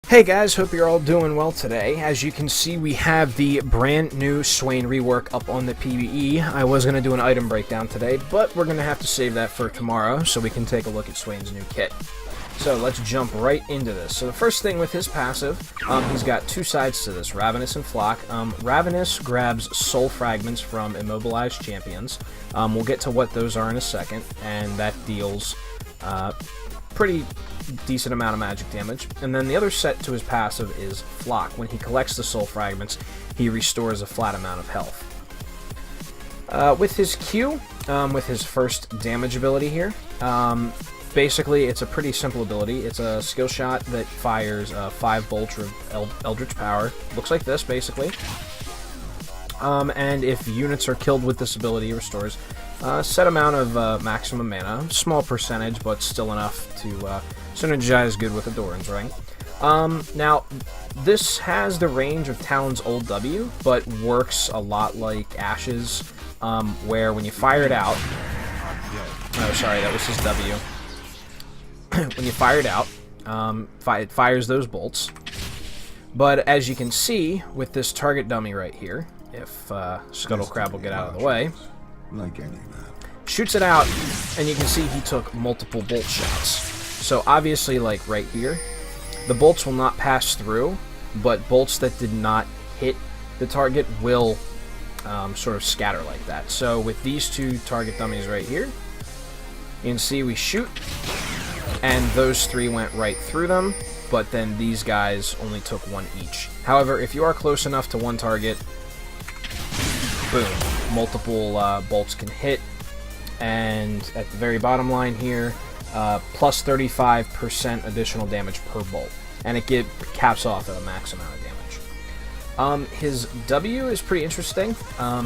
Hey guys, hope you're all doing well today. As you can see, we have the brand new Swain rework up on the PvE. I was going to do an item breakdown today, but we're going to have to save that for tomorrow so we can take a look at Swain's new kit. So let's jump right into this. So the first thing with his passive, he's got two sides to this, Ravenous and Flock. Ravenous grabs soul fragments from immobilized champions. We'll get to what those are in a second, and that deals pretty decent amount of magic damage. And then the other set to his passive is Flock. When he collects the soul fragments, he restores a flat amount of health. With his Q, with his first damage ability here, basically it's a pretty simple ability. It's a skill shot that fires 5 bolts of Eldritch Power. Looks like this, basically. And if units are killed with this ability, it restores a set amount of maximum mana. Small percentage, but still enough to synergize good with Adoran's Ring. Now, this has the range of Talon's old W, but works a lot like Ash's, where when you fire it out... Oh, sorry, that was his W. When you fire it out, it fires those bolts. But as you can see, with this target dummy right here, if Scuttlecrab will get out of the way, shoots it out, and you can see he took multiple bolt shots. So obviously, like right here, the bolts will not pass through, but bolts that did not hit the target will sort of scatter like that. So with these two target dummies right here, you can see we shoot, and those three went right through them, but then these guys only took one each. However, if you are close enough to one target, boom, multiple bolts can hit. And at the very bottom line here, plus 35% additional damage per bolt, and it caps off at a max amount of damage. His W is pretty interesting.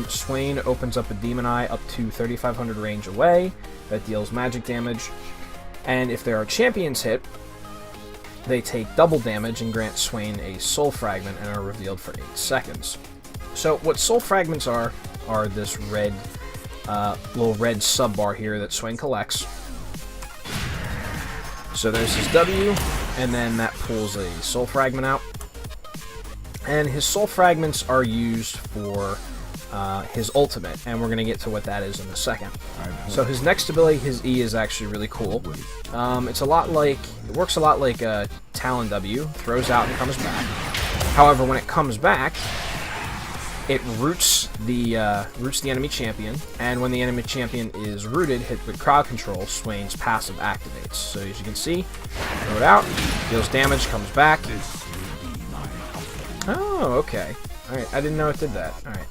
Swain opens up a Demon Eye up to 3,500 range away. That deals magic damage, and if there are champions hit, they take double damage and grant Swain a soul fragment and are revealed for 8 seconds. So what soul fragments are this red little red sub bar here that Swain collects. So there's his W, and then that pulls a soul fragment out. And his soul fragments are used for his ultimate, and we're going to get to what that is in a second. So his next ability, his E, is actually really cool. It works a lot like a Talon W, throws out and comes back. However, when it comes back, it roots the enemy champion, and when the enemy champion is rooted, hit with crowd control, Swain's passive activates. So as you can see, throw it out, deals damage, comes back. Oh, okay. Alright, I didn't know it did that. Alright.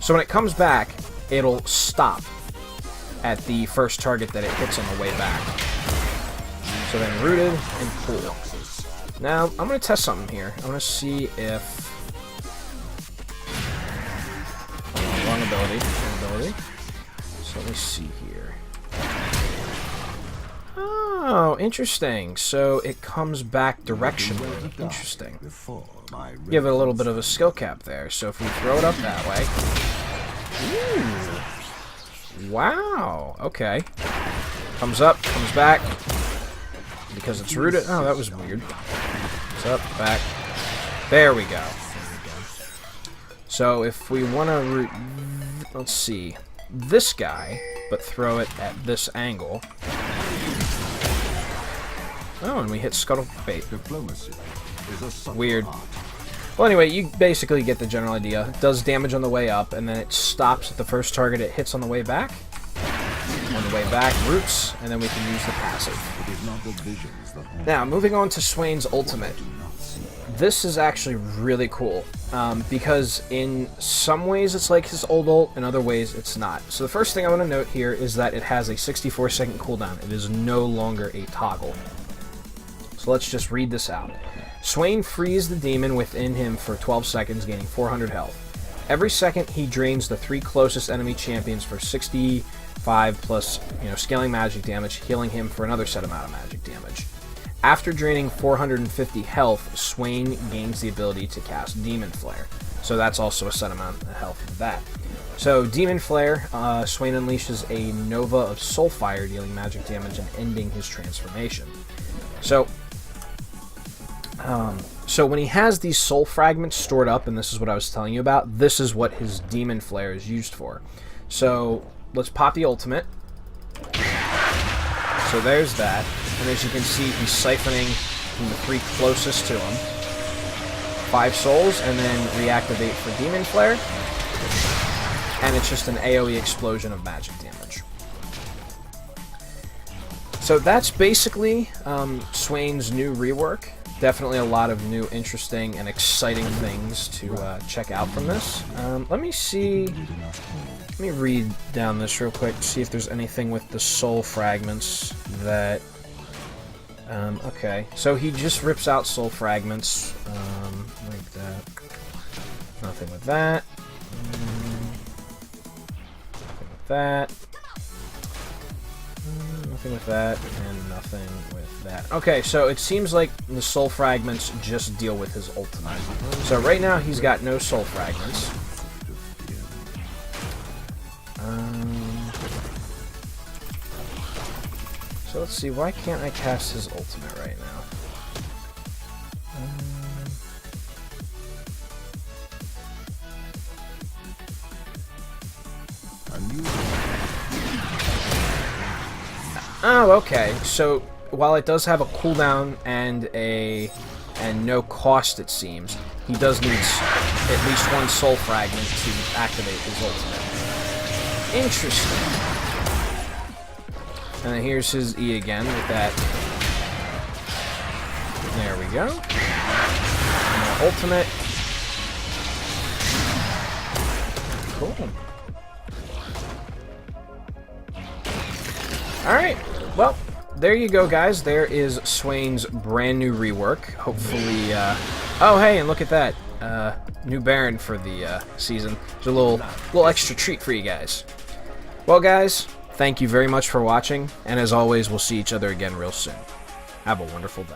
So when it comes back, it'll stop at the first target that it hits on the way back. So then rooted and pull. Now, I'm going to test something here. I'm going to see if... Wrong ability. So let me see here. Oh, interesting. So it comes back directionally. Interesting. Give it a little bit of a skill cap there. So if we throw it up that way. Ooh. Wow. Okay. Comes up, comes back. Because it's rooted. Oh, that was weird. It's up, back. There we go. So if we want to root, let's see, this guy, but throw it at this angle. Oh, and we hit Scuttlebait. Weird. Well, anyway, you basically get the general idea. It does damage on the way up, and then it stops at the first target it hits on the way back. On the way back, roots, and then we can use the passive. Now, moving on to Swain's ultimate. This is actually really cool, because in some ways it's like his old ult, in other ways it's not. So the first thing I want to note here is that it has a 64-second cooldown. It is no longer a toggle. So let's just read this out. Swain frees the demon within him for 12 seconds, gaining 400 health. Every second he drains the 3 closest enemy champions for 65 plus, scaling magic damage, healing him for another set amount of magic damage. After draining 450 health, Swain gains the ability to cast Demon Flare. So that's also a set amount of health for that. So Demon Flare, Swain unleashes a Nova of Soulfire, dealing magic damage and ending his transformation. So So when he has these soul fragments stored up, and this is what I was telling you about, this is what his demon flare is used for. So let's pop the ultimate. So there's that. And as you can see, he's siphoning from the 3 closest to him. 5 souls, and then reactivate for demon flare. And it's just an AoE explosion of magic damage. So that's basically Swain's new rework. Definitely a lot of new, interesting, and exciting things to check out from this. Let me see. Let me read down this real quick to see if there's anything with the soul fragments that. Okay, so he just rips out soul fragments like that. Nothing with that. Nothing with that. Nothing with that, and nothing with that. Okay, so it seems like the soul fragments just deal with his ultimate. So right now he's got no soul fragments. So let's see, why can't I cast his ultimate right now? Oh, okay. So while it does have a cooldown and no cost, it seems, he does need at least 1 soul fragment to activate his ultimate. Interesting. And then here's his E again with that. There we go. And ultimate. Cool. Alright, well, there you go, guys. There is Swain's brand new rework. Hopefully, oh, hey, and look at that. New Baron for the season. There's a little extra treat for you guys. Well, guys, thank you very much for watching, and as always, we'll see each other again real soon. Have a wonderful day.